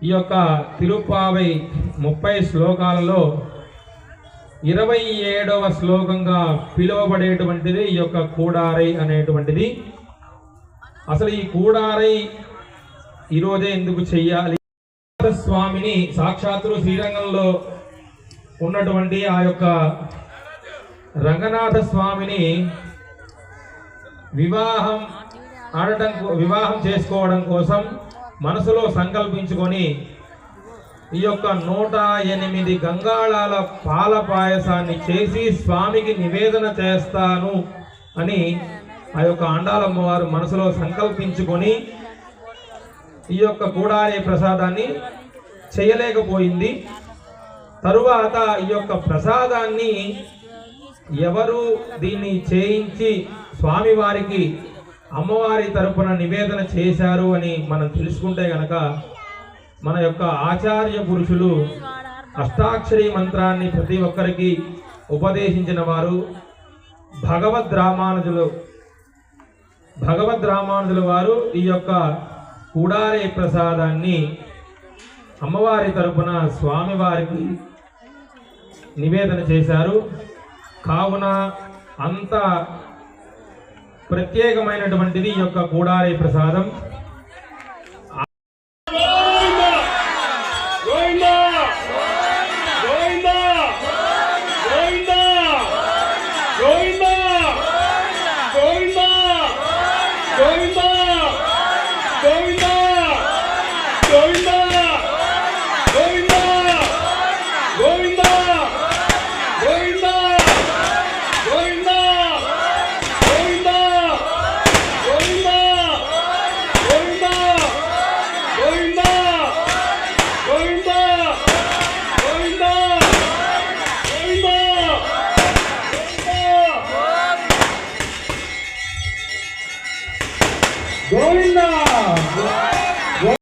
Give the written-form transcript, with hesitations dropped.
ఈ యొక్క తిరుప్పావై 30 శ్లోకాలలో 27వ శ్లోకంగా పిలువబడేటువంటిది ఈ యొక్క కూడారై అనేటువంటిది. అసలు ఈ కూడారై ఈరోజే ఎందుకు చెయ్యాలి? స్వామిని సాక్షాత్తు శ్రీరంగంలో ఉన్నటువంటి ఆ యొక్క రంగనాథ స్వామిని వివాహం చేసుకోవడం కోసం మనసులో సంకల్పించుకొని ఈ యొక్క 108 గంగాళాల పాల పాయసాన్ని చేసి స్వామికి నివేదన చేస్తాను అని ఆ యొక్క ఆండాలమ్మ వారు మనసులో సంకల్పించుకొని ఈ యొక్క కూడారే ప్రసాదాన్ని చేయలేకపోయింది. తరువాత ఈ యొక్క ప్రసాదాన్ని ఎవరు దీన్ని చేయించి స్వామివారికి అమ్మవారి తరపున నివేదన చేశారు అని మనం తెలుసుకుంటే గనక మన యొక్క ఆచార్య పురుషులు అష్టాక్షరి మంత్రాన్ని ప్రతి ఒక్కరికి ఉపదేశించిన వారు భగవద్ రామానుజుల వారు ఈ యొక్క కూడారే ప్రసాదాన్ని అమ్మవారి తరపున స్వామివారికి నివేదన చేశారు. కావున అంత ప్రత్యేకమైనటువంటిది ఈ యొక్క కూడారే ప్రసాదం. గోవిందా